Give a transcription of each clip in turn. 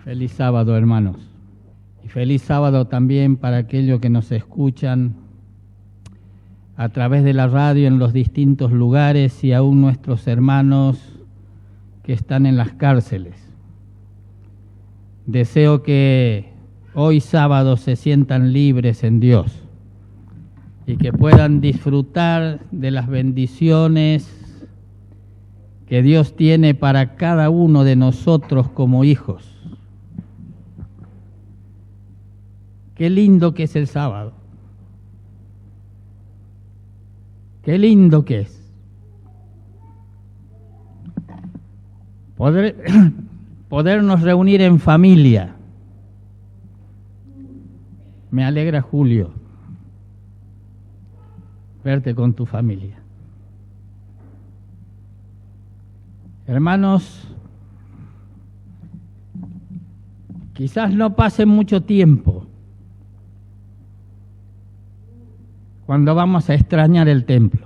Feliz sábado, hermanos. Y feliz sábado también para aquellos que nos escuchan a través de la radio en los distintos lugares y aún nuestros hermanos que están en las cárceles. Deseo que hoy sábado se sientan libres en Dios y que puedan disfrutar de las bendiciones que Dios tiene para cada uno de nosotros como hijos. Qué lindo que es el sábado. Qué lindo que es. Podernos reunir en familia. Me alegra, Julio, verte con tu familia. Hermanos, quizás no pase mucho tiempo cuando vamos a extrañar el templo.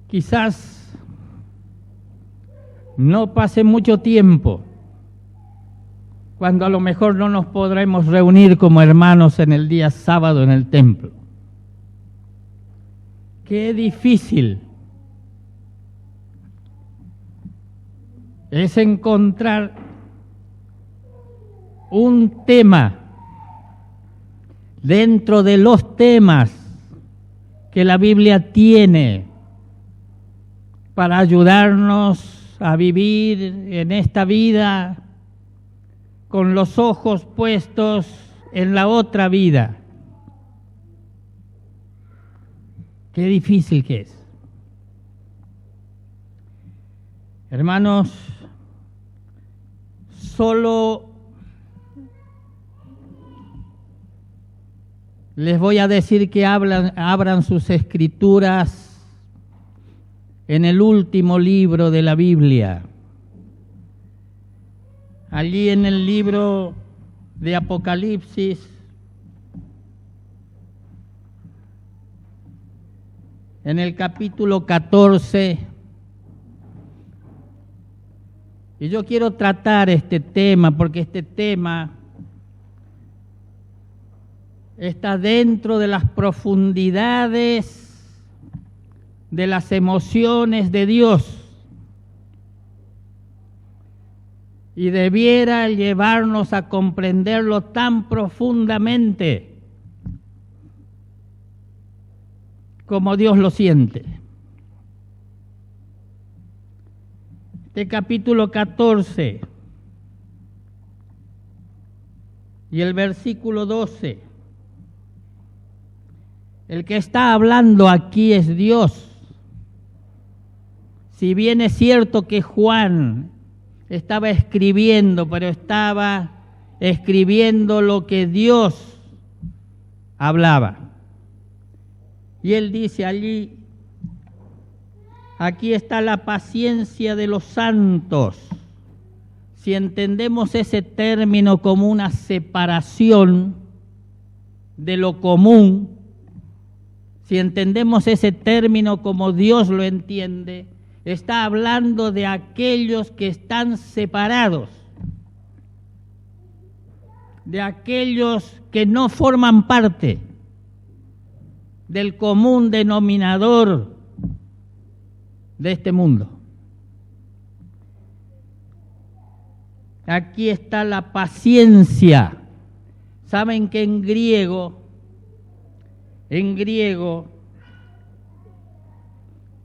Quizás no pase mucho tiempo cuando a lo mejor no nos podremos reunir como hermanos en el día sábado en el templo. Qué difícil es encontrar un tema dentro de los temas que la Biblia tiene para ayudarnos a vivir en esta vida con los ojos puestos en la otra vida. Qué difícil que es. Hermanos, solo les voy a decir que abran sus escrituras en el último libro de la Biblia. Allí en el libro de Apocalipsis, en el capítulo 14, y yo quiero tratar este tema porque este tema está dentro de las profundidades de las emociones de Dios y debiera llevarnos a comprenderlo tan profundamente como Dios lo siente. Este capítulo 14 y el versículo 12. El que está hablando aquí es Dios. Si bien es cierto que Juan estaba escribiendo, pero estaba escribiendo lo que Dios hablaba. Y él dice allí, aquí está la paciencia de los santos. Si entendemos ese término como una separación de lo común, si entendemos ese término como Dios lo entiende, está hablando de aquellos que están separados, de aquellos que no forman parte del común denominador de este mundo. Aquí está la paciencia. Saben que en griego,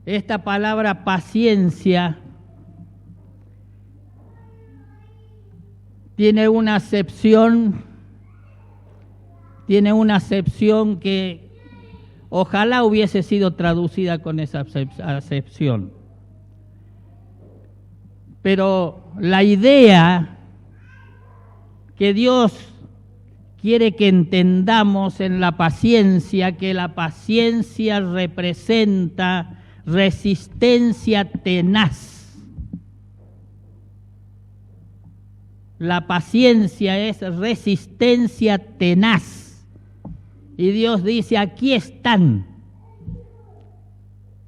esta palabra paciencia tiene una acepción que ojalá hubiese sido traducida con esa acepción. Pero la idea que Dios quiere que entendamos en la paciencia, que la paciencia representa resistencia tenaz. La paciencia es resistencia tenaz. Y Dios dice, aquí están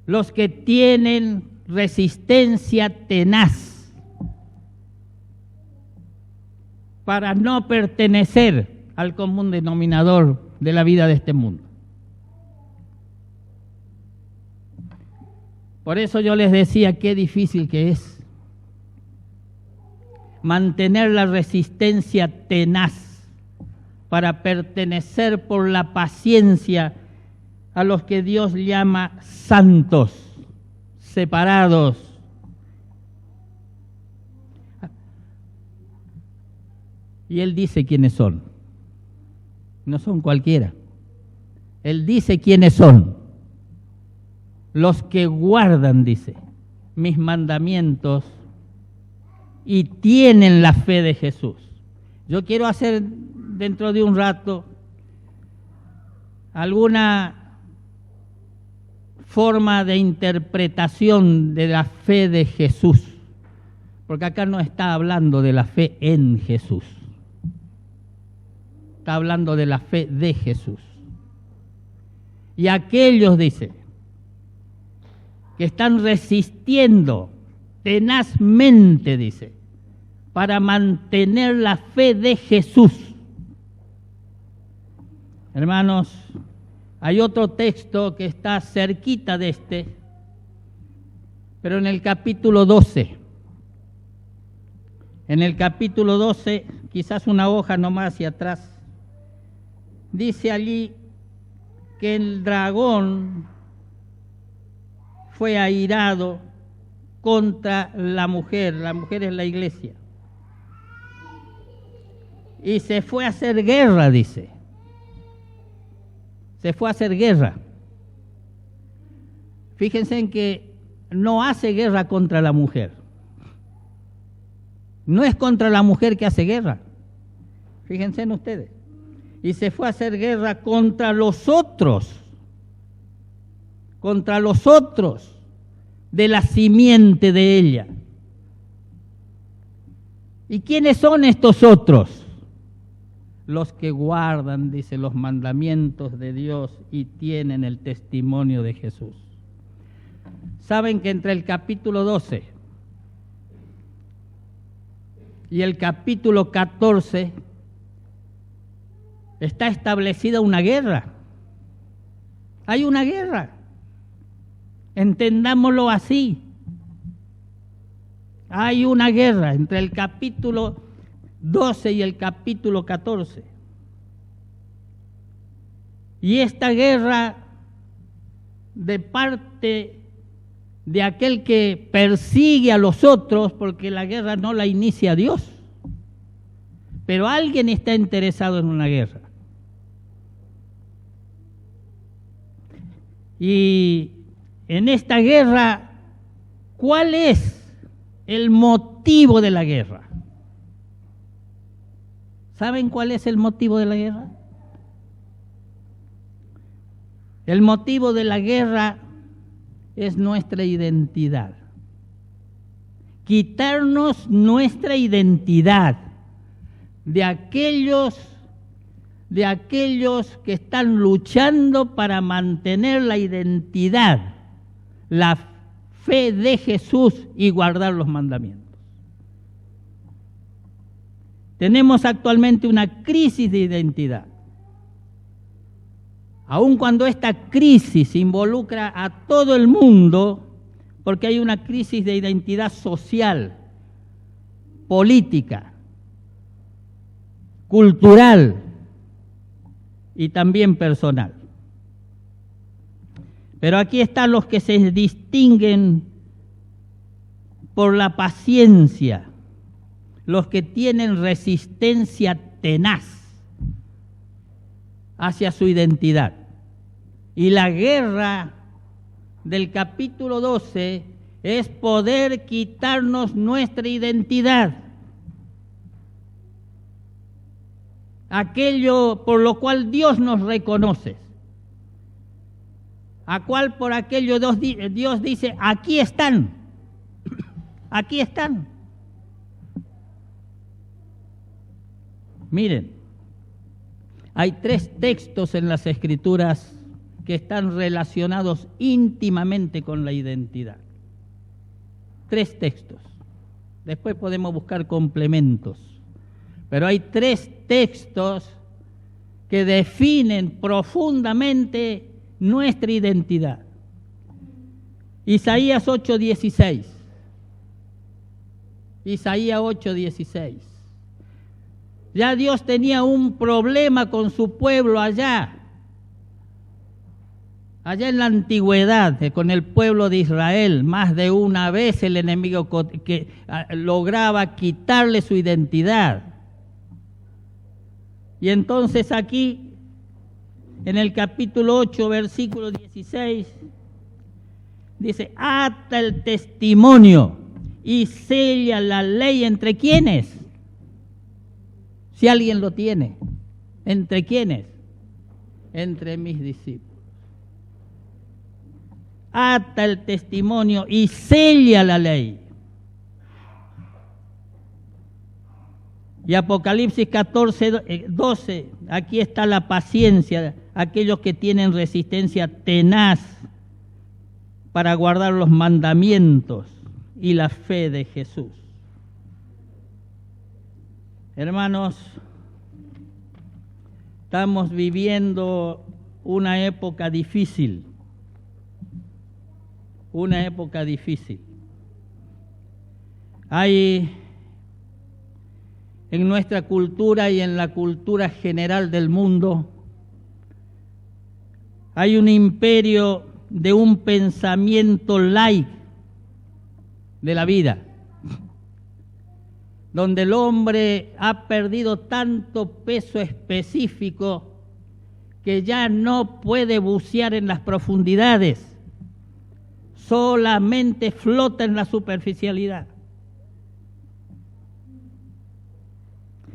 los que tienen resistencia tenaz para no pertenecer al común denominador de la vida de este mundo. Por eso yo les decía qué difícil que es mantener la resistencia tenaz para pertenecer por la paciencia a los que Dios llama santos, separados. Y Él dice quiénes son. No son cualquiera. Él dice quiénes son. Los que guardan, dice, mis mandamientos y tienen la fe de Jesús. Yo quiero hacer dentro de un rato alguna forma de interpretación de la fe de Jesús, porque acá no está hablando de la fe en Jesús, está hablando de la fe de Jesús. Y aquellos, dice, que están resistiendo tenazmente, dice, para mantener la fe de Jesús. Hermanos, hay otro texto que está cerquita de este, pero en el capítulo 12. En el capítulo 12, quizás una hoja nomás hacia atrás, dice allí que el dragón fue airado contra la mujer es la iglesia, y se fue a hacer guerra, dice. Se fue a hacer guerra. Fíjense en que no hace guerra contra la mujer. No es contra la mujer que hace guerra. Fíjense en ustedes. Y se fue a hacer guerra contra los otros de la simiente de ella. ¿Y quiénes son estos otros? Los que guardan, dice, los mandamientos de Dios y tienen el testimonio de Jesús. Saben que entre el capítulo 12 y el capítulo 14 está establecida una guerra. Hay una guerra. Entendámoslo así. Hay una guerra entre el capítulo 12 y el capítulo 14. Y esta guerra, de parte de aquel que persigue a los otros, porque la guerra no la inicia Dios, pero alguien está interesado en una guerra. Y en esta guerra, ¿cuál es el motivo de la guerra? ¿Saben cuál es el motivo de la guerra? El motivo de la guerra es nuestra identidad. Quitarnos nuestra identidad de aquellos que están luchando para mantener la identidad, la fe de Jesús y guardar los mandamientos. Tenemos actualmente una crisis de identidad. Aun cuando esta crisis involucra a todo el mundo, porque hay una crisis de identidad social, política, cultural y también personal. Pero aquí están los que se distinguen por la paciencia, los que tienen resistencia tenaz hacia su identidad. Y la guerra del capítulo 12 es poder quitarnos nuestra identidad. Aquello por lo cual Dios nos reconoce. Por aquello Dios dice, aquí están, aquí están. Miren, hay 3 textos en las Escrituras que están relacionados íntimamente con la identidad. 3 textos. Después podemos buscar complementos. Pero hay 3 textos que definen profundamente nuestra identidad. Isaías 8:16. Isaías 8:16. Ya Dios tenía un problema con su pueblo allá en la antigüedad, con el pueblo de Israel. Más de una vez el enemigo que lograba quitarle su identidad. Y entonces aquí, en el capítulo 8, versículo 16, dice: ata el testimonio y sella la ley. ¿Entre quiénes? Si alguien lo tiene. ¿Entre quiénes? Entre mis discípulos. Ata el testimonio y sella la ley. Y Apocalipsis 14:12, aquí está la paciencia, aquellos que tienen resistencia tenaz para guardar los mandamientos y la fe de Jesús. Hermanos, estamos viviendo una época difícil. Una época difícil. Hay en nuestra cultura y en la cultura general del mundo, hay un imperio de un pensamiento light de la vida, donde el hombre ha perdido tanto peso específico que ya no puede bucear en las profundidades. Solamente flota en la superficialidad.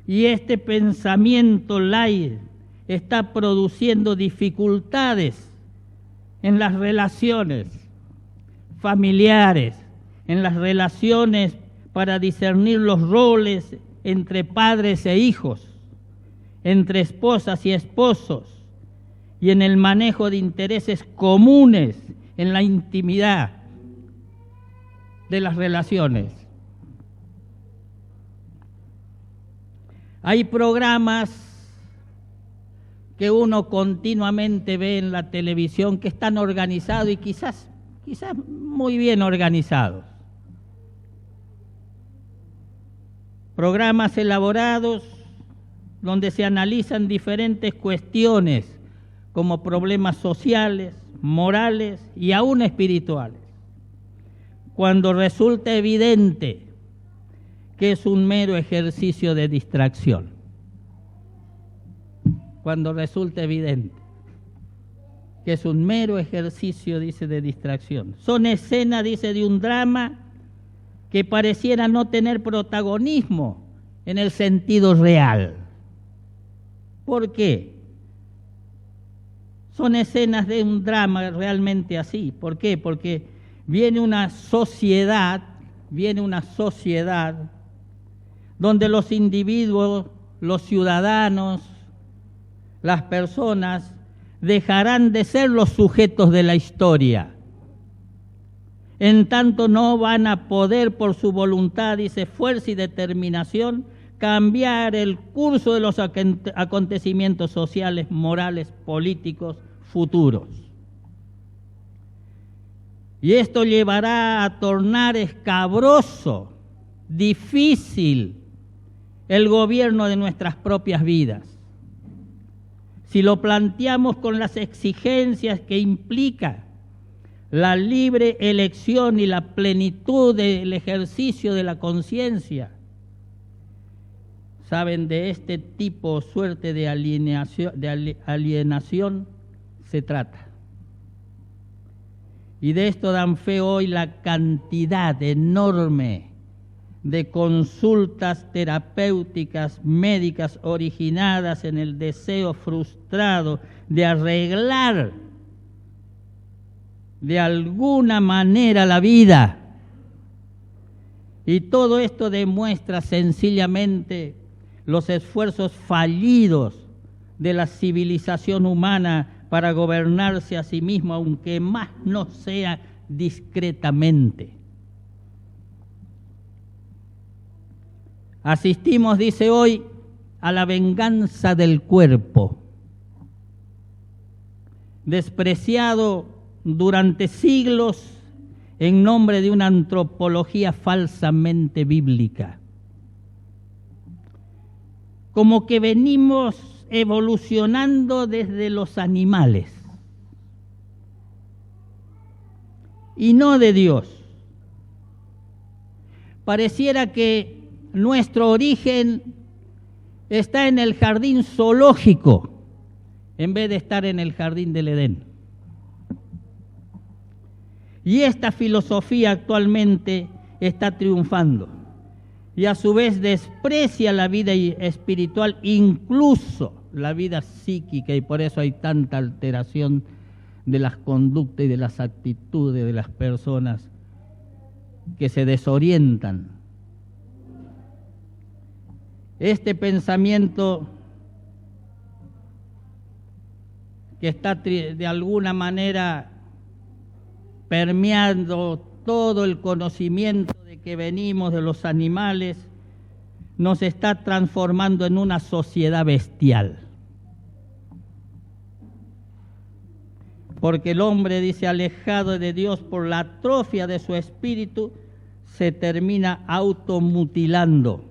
Y este pensamiento light está produciendo dificultades en las relaciones familiares, en las relaciones para discernir los roles entre padres e hijos, entre esposas y esposos, y en el manejo de intereses comunes en la intimidad de las relaciones. Hay programas que uno continuamente ve en la televisión que están organizados y quizás muy bien organizados. Programas elaborados donde se analizan diferentes cuestiones como problemas sociales, morales y aún espirituales, cuando resulta evidente que es un mero ejercicio de distracción. Cuando resulta evidente que es un mero ejercicio, dice, de distracción. Son escenas, dice, de un drama que pareciera no tener protagonismo en el sentido real. ¿Por qué? Son escenas de un drama realmente así. ¿Por qué? Porque viene una sociedad donde los individuos, los ciudadanos, las personas dejarán de ser los sujetos de la historia. En tanto no van a poder por su voluntad, dice, fuerza y determinación, cambiar el curso de los acontecimientos sociales, morales, políticos, futuros. Y esto llevará a tornar escabroso, difícil, el gobierno de nuestras propias vidas. Si lo planteamos con las exigencias que implica la libre elección y la plenitud del ejercicio de la conciencia, saben, de este tipo o suerte de alienación se trata. Y de esto dan fe hoy la cantidad enorme de consultas terapéuticas médicas originadas en el deseo frustrado de arreglar de alguna manera la vida. Y todo esto demuestra sencillamente los esfuerzos fallidos de la civilización humana para gobernarse a sí mismo, aunque más no sea discretamente. Asistimos, dice hoy, a la venganza del cuerpo, despreciado durante siglos en nombre de una antropología falsamente bíblica. Como que venimos evolucionando desde los animales y no de Dios. Pareciera que nuestro origen está en el jardín zoológico en vez de estar en el jardín del Edén. Y esta filosofía actualmente está triunfando y a su vez desprecia la vida espiritual, incluso la vida psíquica, y por eso hay tanta alteración de las conductas y de las actitudes de las personas que se desorientan. Este pensamiento que está de alguna manera permeando todo el conocimiento de que venimos de los animales, nos está transformando en una sociedad bestial. Porque el hombre, dice, alejado de Dios por la atrofia de su espíritu, se termina automutilando,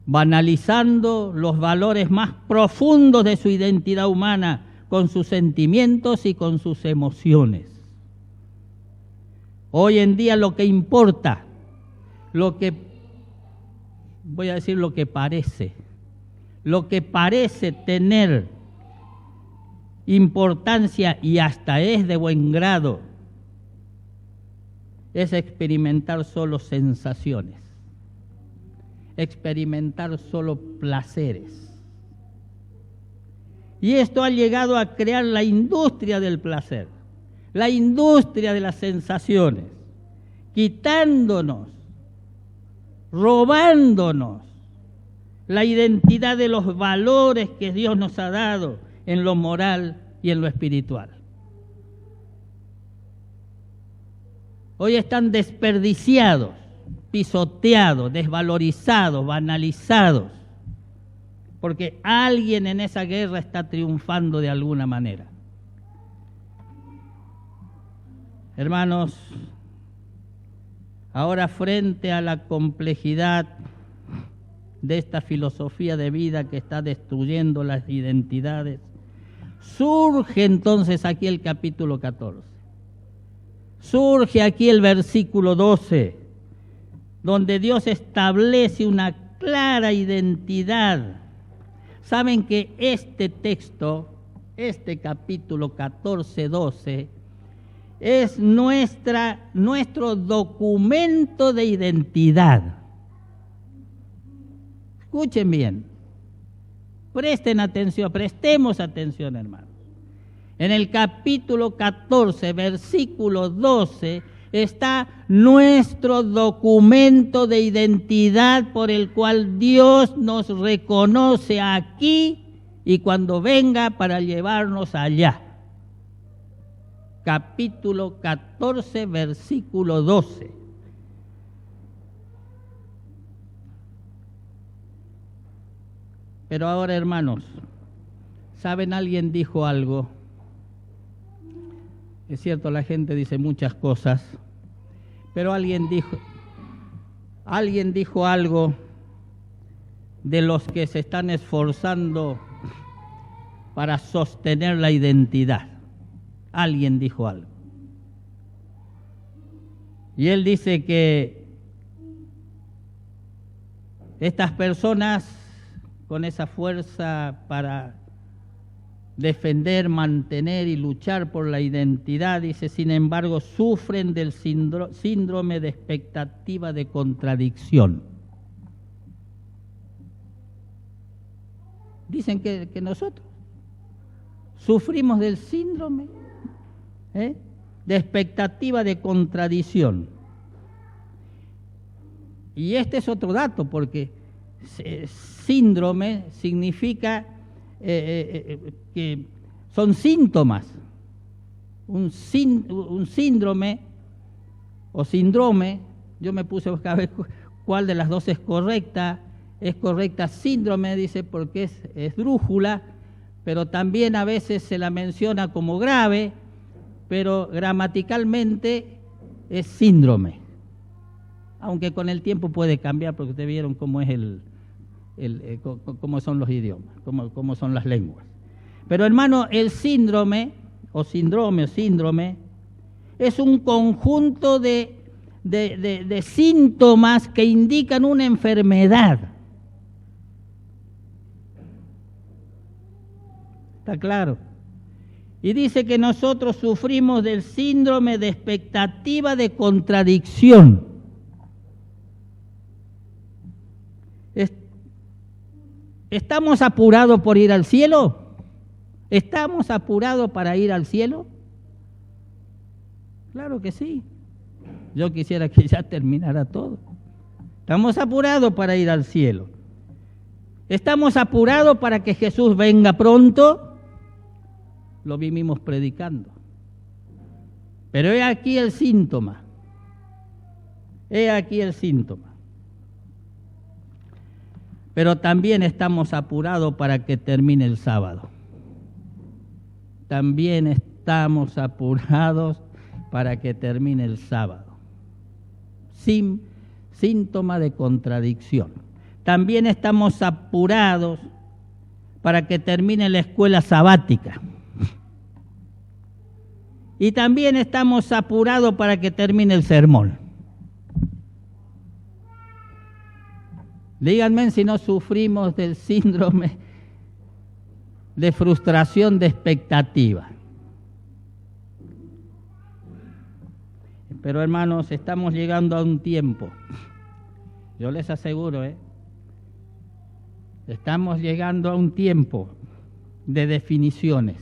banalizando los valores más profundos de su identidad humana con sus sentimientos y con sus emociones. Hoy en día lo que importa, lo que parece tener importancia y hasta es de buen grado, es experimentar solo sensaciones, experimentar solo placeres. Y esto ha llegado a crear la industria del placer, la industria de las sensaciones, quitándonos, robándonos la identidad de los valores que Dios nos ha dado en lo moral y en lo espiritual. Hoy están desperdiciados, pisoteados, desvalorizados, banalizados, porque alguien en esa guerra está triunfando de alguna manera. Hermanos, ahora frente a la complejidad de esta filosofía de vida que está destruyendo las identidades, surge entonces aquí el capítulo 14. Surge aquí el versículo 12, donde Dios establece una clara identidad. Saben que este texto, este capítulo 14, 12, es nuestro documento de identidad. Escuchen bien, presten atención, prestemos atención, hermanos. En el capítulo 14, versículo 12, está nuestro documento de identidad por el cual Dios nos reconoce aquí y cuando venga para llevarnos allá. Capítulo 14, versículo 12. Pero ahora, hermanos, ¿saben? Alguien dijo algo. Es cierto, la gente dice muchas cosas, pero alguien dijo algo de los que se están esforzando para sostener la identidad. Alguien dijo algo. Y él dice que estas personas con esa fuerza para defender, mantener y luchar por la identidad, dice, sin embargo, sufren del síndrome de expectativa de contradicción. Dicen que nosotros sufrimos del síndrome de expectativa de contradicción. Y este es otro dato, porque síndrome significa son síntomas. Un síndrome o síndrome, yo me puse a buscar cuál de las dos es correcta. Es correcta síndrome, dice, porque es esdrújula, pero también a veces se la menciona como grave, pero gramaticalmente es síndrome. Aunque con el tiempo puede cambiar, porque ustedes vieron cómo es cómo son los idiomas, cómo son las lenguas. Pero hermano, el síndrome es un conjunto de síntomas que indican una enfermedad. ¿Está claro? Y dice que nosotros sufrimos del síndrome de expectativa de contradicción. ¿Estamos apurados por ir al cielo? ¿Estamos apurados para ir al cielo? Claro que sí. Yo quisiera que ya terminara todo. Estamos apurados para ir al cielo. ¿Estamos apurados para que Jesús venga pronto? Lo vivimos predicando. Pero he aquí el síntoma. He aquí el síntoma. Pero también estamos apurados para que termine el sábado. También estamos apurados para que termine el sábado. Síntoma de contradicción. También estamos apurados para que termine la escuela sabática. Y también estamos apurados para que termine el sermón. Díganme si no sufrimos del síndrome de frustración de expectativa. Pero hermanos, estamos llegando a un tiempo, yo les aseguro, estamos llegando a un tiempo de definiciones,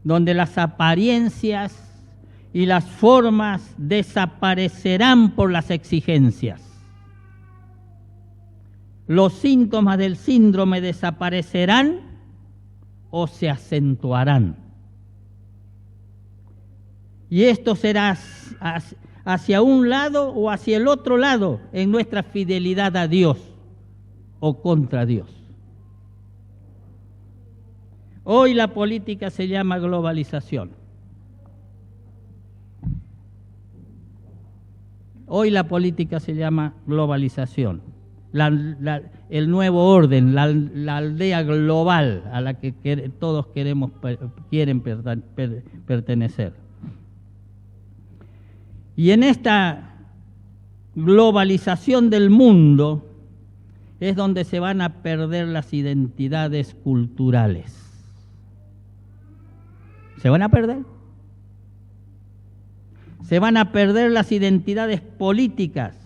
donde las apariencias y las formas desaparecerán por las exigencias. Los síntomas del síndrome desaparecerán o se acentuarán. Y esto será hacia un lado o hacia el otro lado en nuestra fidelidad a Dios o contra Dios. Hoy la política se llama globalización. Hoy la política se llama globalización. El nuevo orden, la aldea global a la que todos quieren pertenecer. Y en esta globalización del mundo es donde se van a perder las identidades culturales. ¿Se van a perder? Se van a perder las identidades políticas,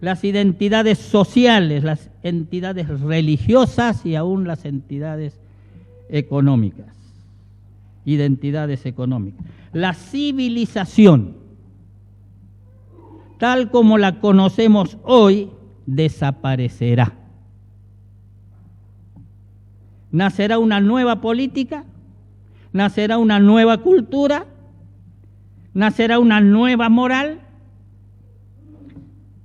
las identidades sociales, las entidades religiosas y aún las entidades económicas. Identidades económicas. La civilización, tal como la conocemos hoy, desaparecerá. Nacerá una nueva política, nacerá una nueva cultura, nacerá una nueva moral,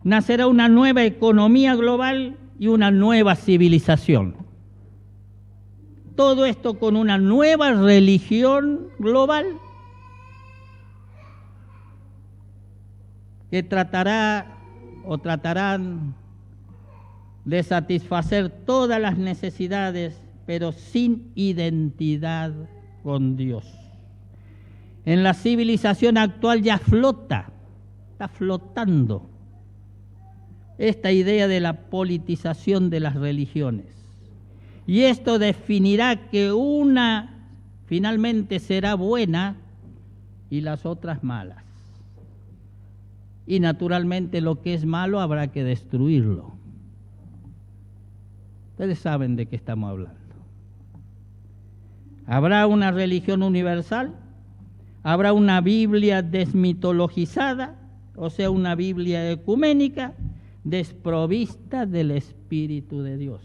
nacerá una nueva economía global y una nueva civilización. Todo esto con una nueva religión global que tratarán de satisfacer todas las necesidades, pero sin identidad con Dios. En la civilización actual ya está flotando esta idea de la politización de las religiones. Y esto definirá que una finalmente será buena y las otras malas. Y naturalmente lo que es malo habrá que destruirlo. Ustedes saben de qué estamos hablando. ¿Habrá una religión universal? ¿Habrá una Biblia desmitologizada? O sea, una Biblia ecuménica desprovista del Espíritu de Dios.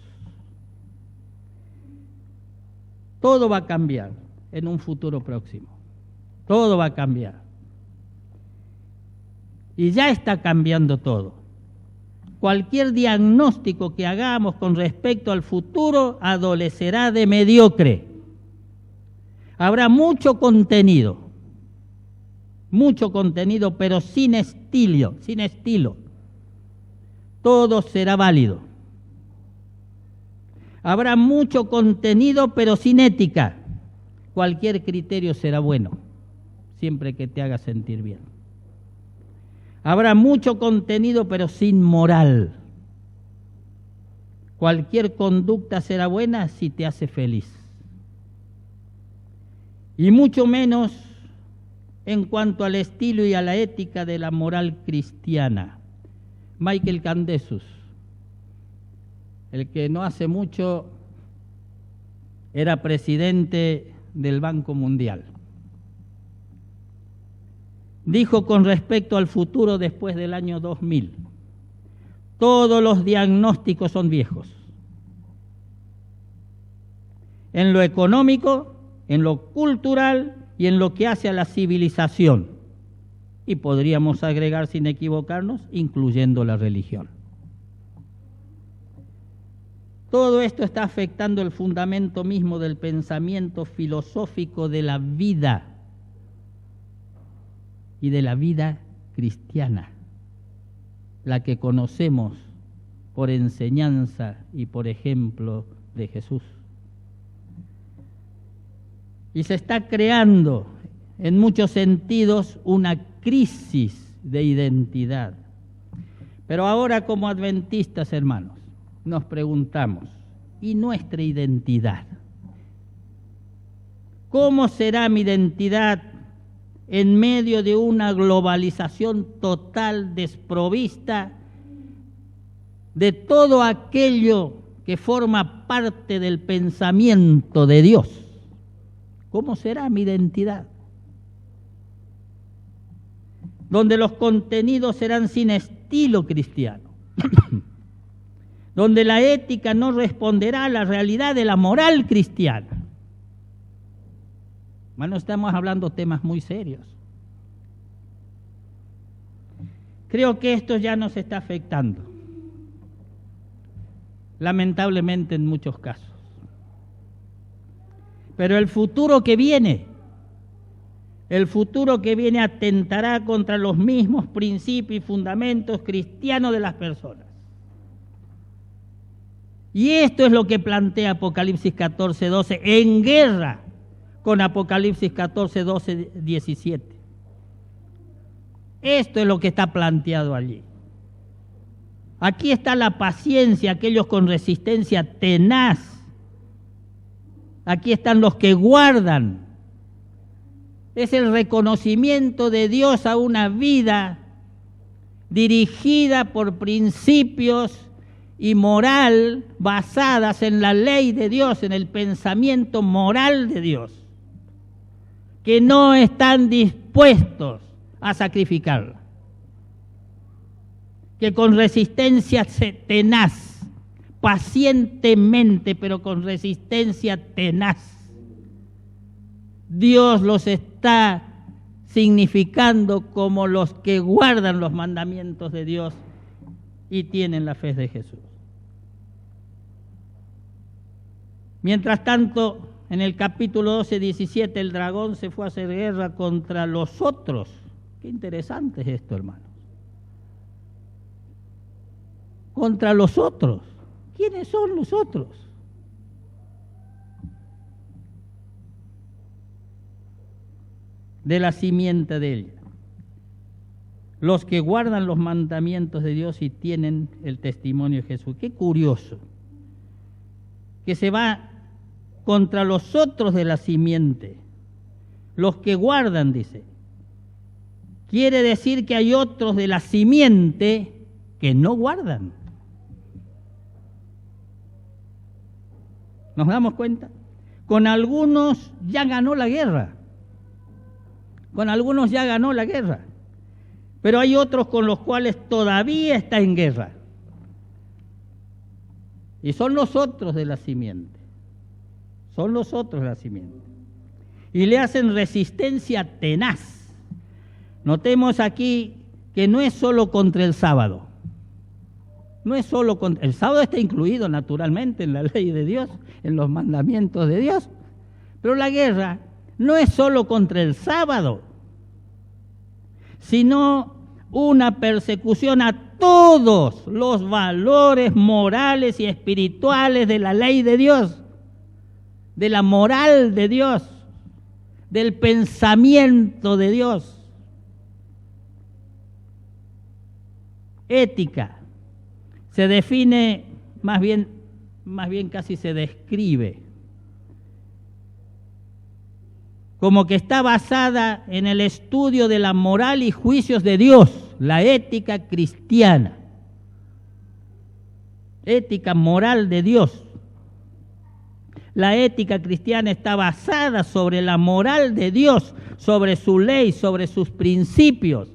Todo va a cambiar en un futuro próximo. Todo va a cambiar. Y ya está cambiando todo. Cualquier diagnóstico que hagamos con respecto al futuro adolecerá de mediocre. Habrá mucho contenido, pero sin estilo. Todo será válido. Habrá mucho contenido, pero sin ética. Cualquier criterio será bueno, siempre que te haga sentir bien. Habrá mucho contenido, pero sin moral. Cualquier conducta será buena si te hace feliz. Y mucho menos en cuanto al estilo y a la ética de la moral cristiana. Michael Candesus, el que no hace mucho era presidente del Banco Mundial, dijo con respecto al futuro después del año 2000, todos los diagnósticos son viejos. En lo económico, en lo cultural y en lo que hace a la civilización. Y podríamos agregar, sin equivocarnos, incluyendo la religión. Todo esto está afectando el fundamento mismo del pensamiento filosófico de la vida y de la vida cristiana, la que conocemos por enseñanza y por ejemplo de Jesús. Y se está creando en muchos sentidos una crisis de identidad. Pero ahora, como adventistas, hermanos, nos preguntamos, ¿y nuestra identidad? ¿Cómo será mi identidad en medio de una globalización total, desprovista de todo aquello que forma parte del pensamiento de Dios? ¿Cómo será mi identidad? Donde los contenidos serán sin estilo cristiano, donde la ética no responderá a la realidad de la moral cristiana. Bueno, estamos hablando temas muy serios. Creo que esto ya nos está afectando, lamentablemente en muchos casos. Pero el futuro que viene atentará contra los mismos principios y fundamentos cristianos de las personas. Y esto es lo que plantea Apocalipsis 14:12, en guerra con Apocalipsis 14:12, 17. Esto es lo que está planteado allí. Aquí está la paciencia, aquellos con resistencia tenaz. Aquí están los que guardan. Es el reconocimiento de Dios a una vida dirigida por principios y moral basadas en la ley de Dios, en el pensamiento moral de Dios, que no están dispuestos a sacrificarla, que con resistencia tenaz, pacientemente, pero con resistencia tenaz, Dios los está significando como los que guardan los mandamientos de Dios y tienen la fe de Jesús. Mientras tanto, en el capítulo 12, 17, el dragón se fue a hacer guerra contra los otros. Qué interesante es esto, hermanos. Contra los otros. ¿Quiénes son los otros? De la simiente de ella. Los que guardan los mandamientos de Dios y tienen el testimonio de Jesús. Qué curioso. Que se va contra los otros de la simiente. Los que guardan, dice. Quiere decir que hay otros de la simiente que no guardan. ¿Nos damos cuenta? Con algunos ya ganó la guerra. Pero hay otros con los cuales todavía está en guerra. Y son los otros de la simiente. son los otros la simiente. Y le hacen resistencia tenaz. Notemos aquí que no es solo contra el sábado. No es solo contra... El sábado está incluido naturalmente en la ley de Dios, en los mandamientos de Dios. Pero la guerra no es solo contra el sábado, sino una persecución a todos los valores morales y espirituales de la ley de Dios, de la moral de Dios, del pensamiento de Dios. Ética se define, más bien casi se describe, como que está basada en el estudio de la moral y juicios de Dios, la ética cristiana, ética moral de Dios. La ética cristiana está basada sobre la moral de Dios, sobre su ley, sobre sus principios.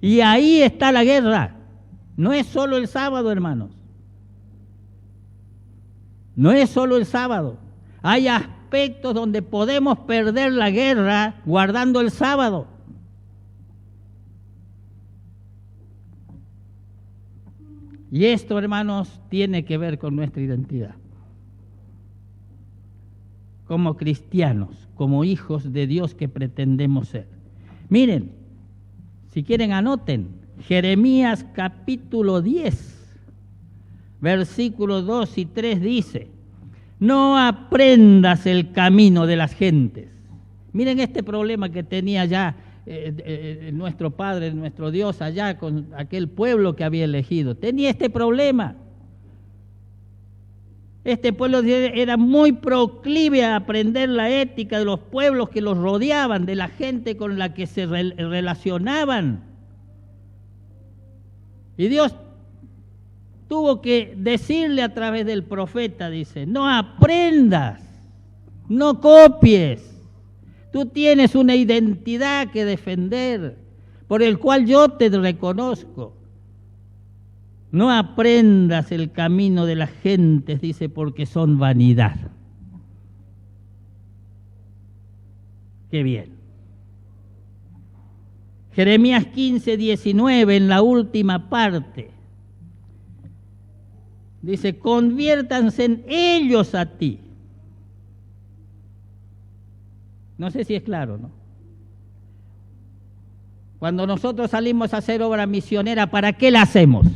Y ahí está la guerra. No es solo el sábado, hermanos. No es solo el sábado. Hay aspectos donde podemos perder la guerra guardando el sábado. Y esto, hermanos, tiene que ver con nuestra identidad. Como cristianos, como hijos de Dios que pretendemos ser. Miren, si quieren anoten, Jeremías capítulo 10, versículos 2 y 3 dice: no aprendas el camino de las gentes. Miren este problema que tenía ya nuestro Padre, nuestro Dios allá con aquel pueblo que había elegido. Tenía este problema. Este pueblo era muy proclive a aprender la ética de los pueblos que los rodeaban, de la gente con la que se relacionaban. Y Dios tuvo que decirle a través del profeta, dice: no aprendas, no copies. Tú tienes una identidad que defender, por el cual yo te reconozco. No aprendas el camino de las gentes, dice, porque son vanidad. Qué bien. Jeremías 15, 19, en la última parte, dice: conviértanse en ellos a ti. No sé si es claro, ¿no? Cuando nosotros salimos a hacer obra misionera, ¿para qué la hacemos?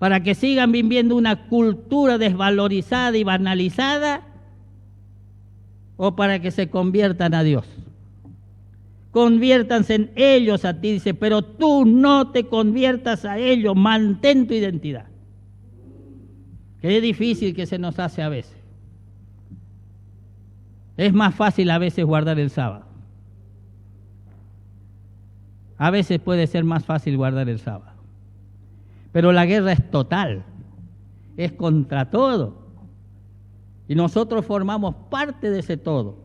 ¿Para que sigan viviendo una cultura desvalorizada y banalizada? ¿O para que se conviertan a Dios? Conviértanse en ellos a ti, dice, pero tú no te conviertas a ellos, mantén tu identidad. Qué difícil que se nos hace a veces. Es más fácil a veces guardar el sábado. A veces puede ser más fácil guardar el sábado. Pero la guerra es total, es contra todo. Y nosotros formamos parte de ese todo.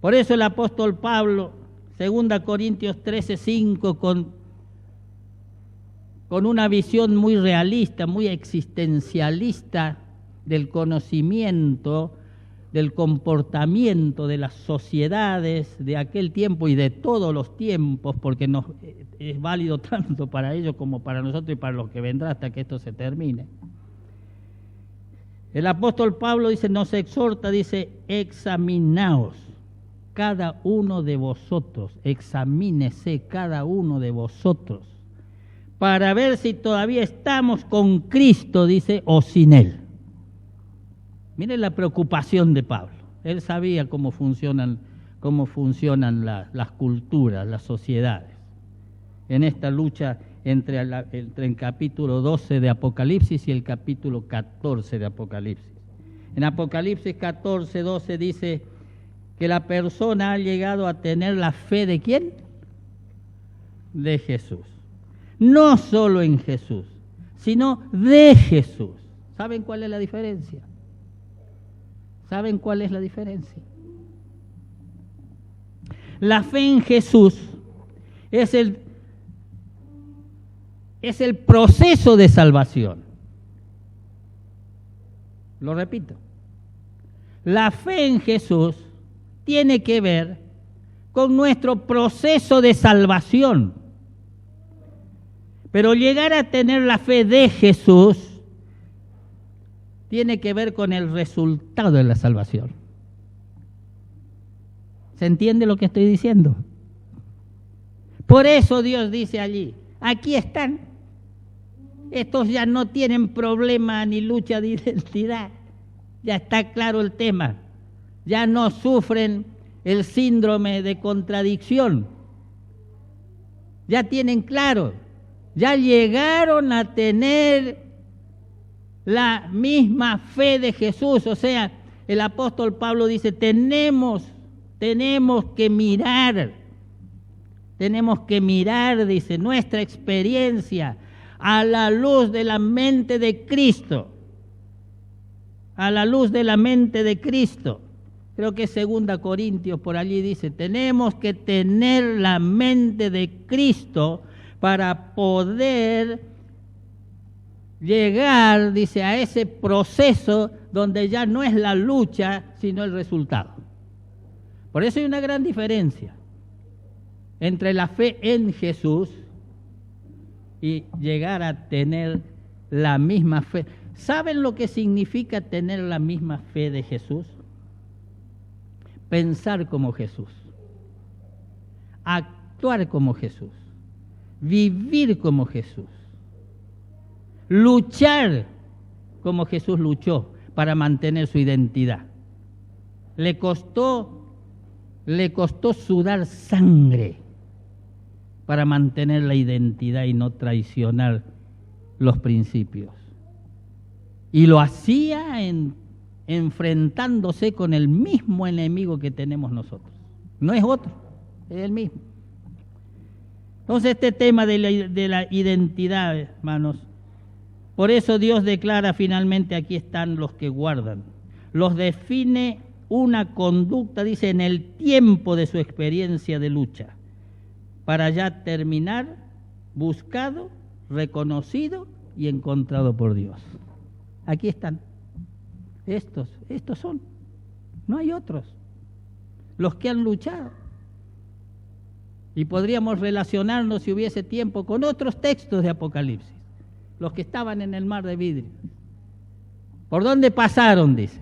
Por eso el apóstol Pablo, 2 Corintios 13:5, con una visión muy realista, muy existencialista del conocimiento, del comportamiento de las sociedades de aquel tiempo y de todos los tiempos, porque es válido tanto para ellos como para nosotros y para los que vendrá hasta que esto se termine. El apóstol Pablo dice, nos exhorta, dice, examinaos cada uno de vosotros, examínese cada uno de vosotros, para ver si todavía estamos con Cristo, dice, o sin Él. Miren la preocupación de Pablo. Él sabía cómo funcionan las culturas, las sociedades. En esta lucha entre el capítulo 12 de Apocalipsis y el capítulo 14 de Apocalipsis. En Apocalipsis 14, 12 dice que la persona ha llegado a tener la fe ¿de quién? De Jesús. No solo en Jesús, sino de Jesús. ¿Saben cuál es la diferencia? ¿Saben cuál es la diferencia? La fe en Jesús es el proceso de salvación. Lo repito. La fe en Jesús tiene que ver con nuestro proceso de salvación. Pero llegar a tener la fe de Jesús tiene que ver con el resultado de la salvación. ¿Se entiende lo que estoy diciendo? Por eso Dios dice allí, aquí están. Estos ya no tienen problema ni lucha de identidad. Ya está claro el tema. Ya no sufren el síndrome de contradicción. Ya tienen claro. Ya llegaron a tener la misma fe de Jesús. O sea, el apóstol Pablo dice, tenemos que mirar, dice, nuestra experiencia a la luz de la mente de Cristo. A la luz de la mente de Cristo. Creo que es 2 Corintios, por allí dice, tenemos que tener la mente de Cristo para poder llegar, dice, a ese proceso donde ya no es la lucha, sino el resultado. Por eso hay una gran diferencia entre la fe en Jesús y llegar a tener la misma fe. ¿Saben lo que significa tener la misma fe de Jesús? Pensar como Jesús, actuar como Jesús, vivir como Jesús, luchar como Jesús luchó para mantener su identidad. Le costó sudar sangre para mantener la identidad y no traicionar los principios. Y lo hacía enfrentándose con el mismo enemigo que tenemos nosotros. No es otro, es el mismo. Entonces este tema de la identidad, hermanos, por eso Dios declara finalmente, aquí están los que guardan. Los define una conducta, dice, en el tiempo de su experiencia de lucha, para ya terminar buscado, reconocido y encontrado por Dios. Aquí están. Estos son. No hay otros. Los que han luchado. Y podríamos relacionarnos, si hubiese tiempo, con otros textos de Apocalipsis. Los que estaban en el mar de vidrio. ¿Por dónde pasaron? Dice.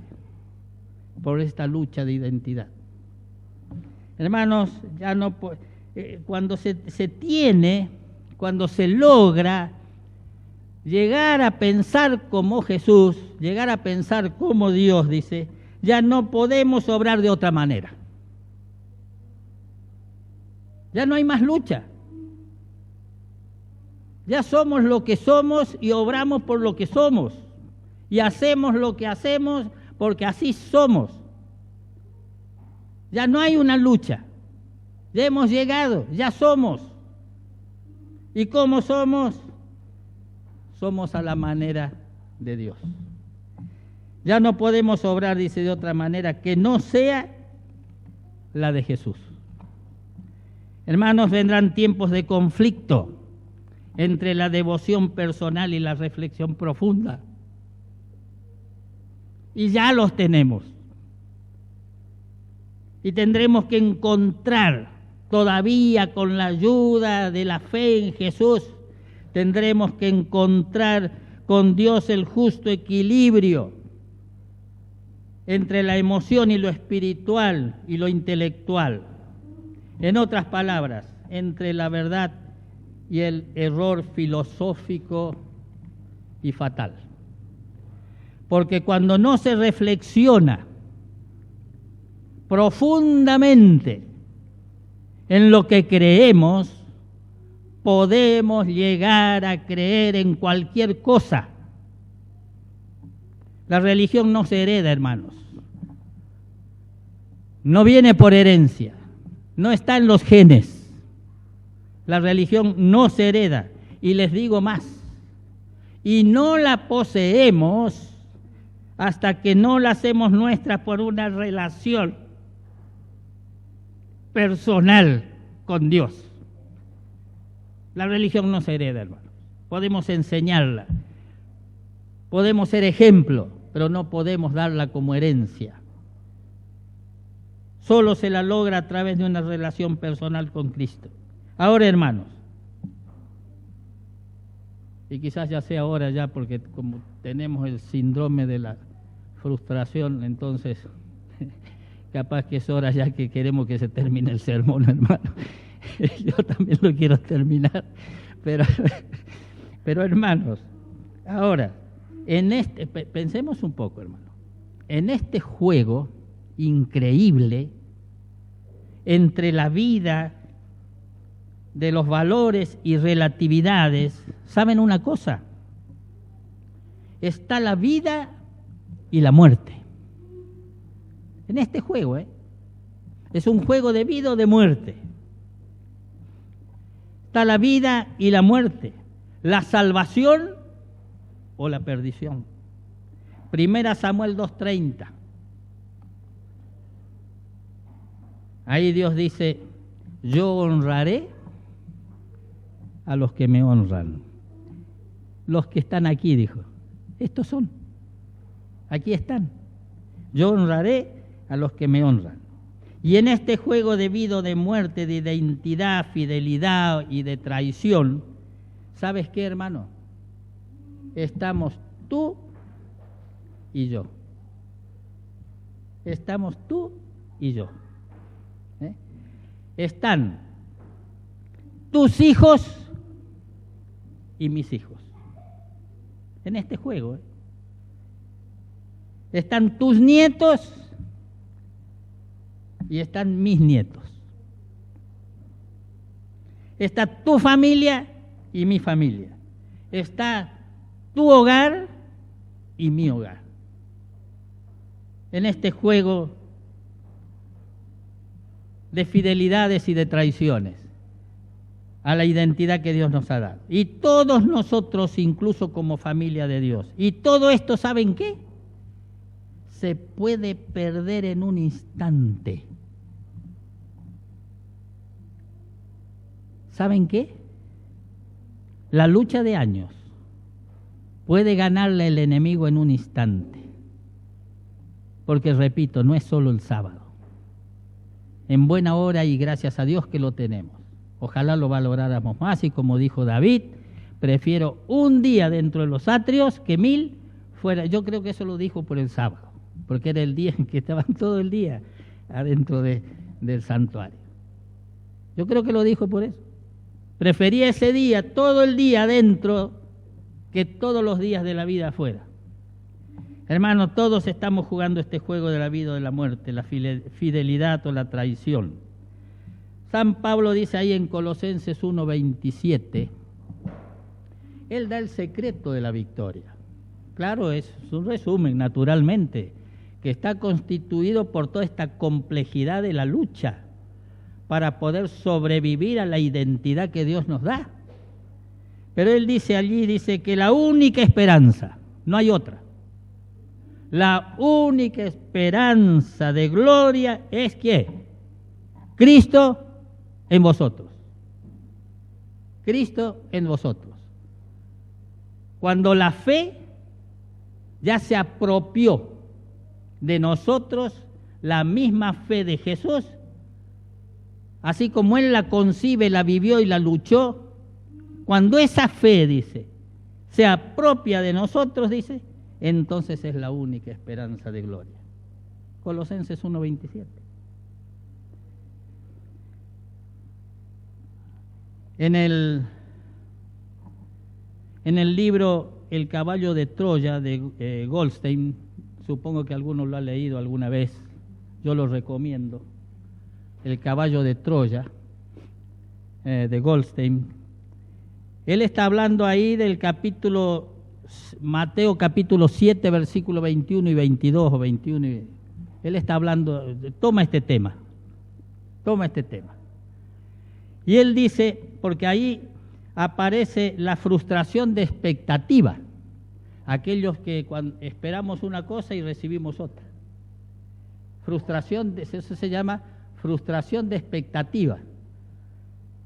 Por esta lucha de identidad. Hermanos, ya no cuando cuando se logra llegar a pensar como Jesús, llegar a pensar como Dios, dice, ya no podemos obrar de otra manera. Ya no hay más lucha. Ya somos lo que somos y obramos por lo que somos. Y hacemos lo que hacemos porque así somos. Ya no hay una lucha. Ya hemos llegado, ya somos. ¿Y cómo somos? Somos a la manera de Dios. Ya no podemos obrar, dice, de otra manera que no sea la de Jesús. Hermanos, vendrán tiempos de conflicto entre la devoción personal y la reflexión profunda. Y ya los tenemos. Y tendremos que encontrar, todavía con la ayuda de la fe en Jesús, tendremos que encontrar con Dios el justo equilibrio entre la emoción y lo espiritual y lo intelectual. En otras palabras, entre la verdad y el error filosófico y fatal. Porque cuando no se reflexiona profundamente en lo que creemos, podemos llegar a creer en cualquier cosa. La religión no se hereda, hermanos. No viene por herencia. No está en los genes. La religión no se hereda. Y les digo más. Y no la poseemos hasta que no la hacemos nuestra por una relación personal con Dios. La religión no se hereda, hermanos. Podemos enseñarla. Podemos ser ejemplo. pero no podemos darla como herencia. Solo se la logra a través de una relación personal con Cristo. Ahora, hermanos, y quizás ya sea ahora ya, porque como tenemos el síndrome de la frustración, entonces capaz que es hora ya que queremos que se termine el sermón, hermano. Yo también lo quiero terminar, pero hermanos, ahora, pensemos un poco, hermano, en este juego increíble entre la vida de los valores y relatividades, ¿saben una cosa? Está la vida y la muerte. En este juego, es un juego de vida o de muerte. Está la vida y la muerte, la salvación o la perdición. 1 Samuel 2:30. Ahí Dios dice, yo honraré a los que me honran. Los que están aquí, dijo. Estos son. Aquí están. Yo honraré a los que me honran. Y en este juego de vida o de muerte, de identidad, fidelidad y de traición, ¿sabes qué, hermano? Estamos tú y yo. Estamos tú y yo. Están tus hijos y mis hijos. En este juego. Están tus nietos y están mis nietos. Está tu familia y mi familia. Está tu hogar y mi hogar. En este juego de fidelidades y de traiciones a la identidad que Dios nos ha dado. Y todos nosotros, incluso como familia de Dios. Y todo esto, ¿saben qué? Se puede perder en un instante. ¿Saben qué? La lucha de años puede ganarle el enemigo en un instante. Porque, repito, no es solo el sábado. En buena hora y gracias a Dios que lo tenemos. Ojalá lo valoráramos más y como dijo David, prefiero un día dentro de los atrios que 1000 fuera. Yo creo que eso lo dijo por el sábado, porque era el día en que estaban todo el día adentro del santuario. Yo creo que lo dijo por eso. Prefería ese día, todo el día adentro, que todos los días de la vida afuera. Hermanos, todos estamos jugando este juego de la vida o de la muerte, la fidelidad o la traición. San Pablo dice ahí en Colosenses 1:27, él da el secreto de la victoria. Claro, es un resumen, naturalmente, que está constituido por toda esta complejidad de la lucha para poder sobrevivir a la identidad que Dios nos da. Pero él dice allí, dice que la única esperanza, no hay otra, la única esperanza de gloria es ¿quién? Cristo en vosotros. Cristo en vosotros. Cuando la fe ya se apropió de nosotros, la misma fe de Jesús, así como Él la concibe, la vivió y la luchó, cuando esa fe, dice, se apropia de nosotros, dice, entonces es la única esperanza de gloria. Colosenses 1:27. En el libro El caballo de Troya de Goldstein, supongo que alguno lo ha leído alguna vez, yo lo recomiendo, El caballo de Troya de Goldstein. Él está hablando ahí del capítulo, Mateo capítulo 7, versículo 21 y 22 o 21. Él está hablando, toma este tema. Y él dice, porque ahí aparece la frustración de expectativa. Aquellos que cuando esperamos una cosa y recibimos otra. Eso se llama frustración de expectativa.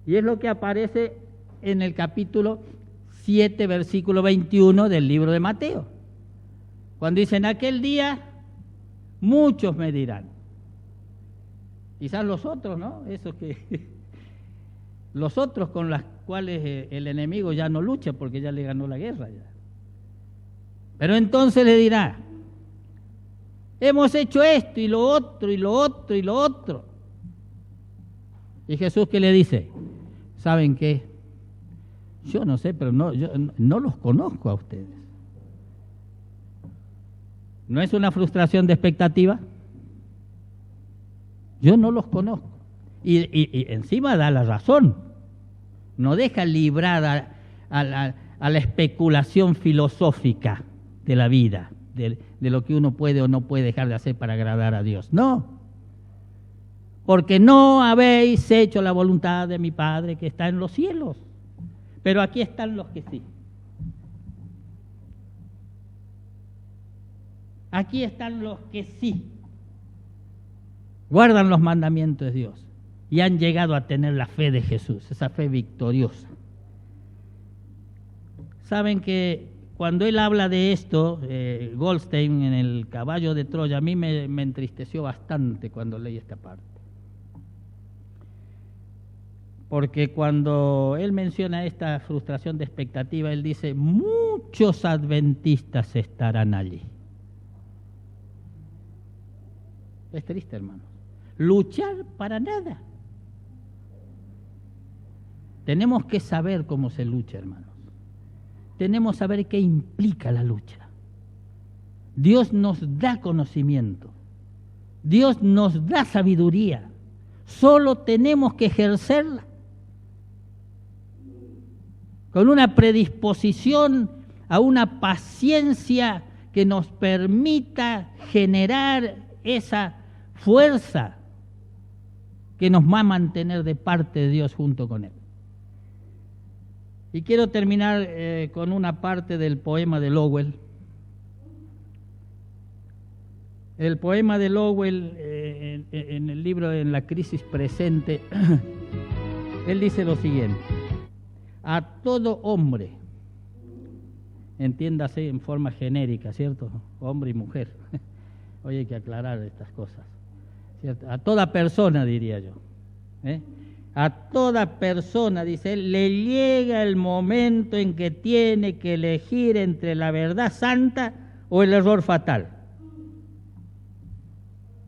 Y es lo que aparece en el capítulo 7, versículo 21 del libro de Mateo. Cuando dicen aquel día, muchos me dirán. Quizás los otros, ¿no? Esos que los otros con los cuales el enemigo ya no lucha porque ya le ganó la guerra ya. Pero entonces le dirá: hemos hecho esto y lo otro y lo otro y lo otro. Y Jesús, ¿qué le dice? ¿Saben qué? Yo no sé, pero yo no los conozco a ustedes. ¿No es una frustración de expectativa? Yo no los conozco. Y encima da la razón. No deja librada a la especulación filosófica de la vida, de lo que uno puede o no puede dejar de hacer para agradar a Dios. No. Porque no habéis hecho la voluntad de mi Padre que está en los cielos. Pero aquí están los que sí. Aquí están los que sí guardan los mandamientos de Dios y han llegado a tener la fe de Jesús, esa fe victoriosa. Saben que cuando él habla de esto, Goldstein en el Caballo de Troya, a mí me entristeció bastante cuando leí esta parte. Porque cuando él menciona esta frustración de expectativa, él dice: muchos adventistas estarán allí. Es triste, hermanos. Luchar para nada. Tenemos que saber cómo se lucha, hermanos. Tenemos que saber qué implica la lucha. Dios nos da conocimiento. Dios nos da sabiduría. Solo tenemos que ejercerla con una predisposición a una paciencia que nos permita generar esa fuerza que nos va a mantener de parte de Dios junto con Él. Y quiero terminar con una parte del poema de Lowell. El poema de Lowell, en el libro En la crisis presente, él dice lo siguiente: a todo hombre, entiéndase en forma genérica, ¿cierto? Hombre y mujer. Hoy hay que aclarar estas cosas, ¿cierto? A toda persona, diría yo. A toda persona, dice él, le llega el momento en que tiene que elegir entre la verdad santa o el error fatal.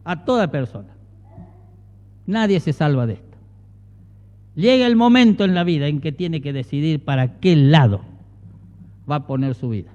A toda persona. Nadie se salva de esto. Llega el momento en la vida en que tiene que decidir para qué lado va a poner su vida.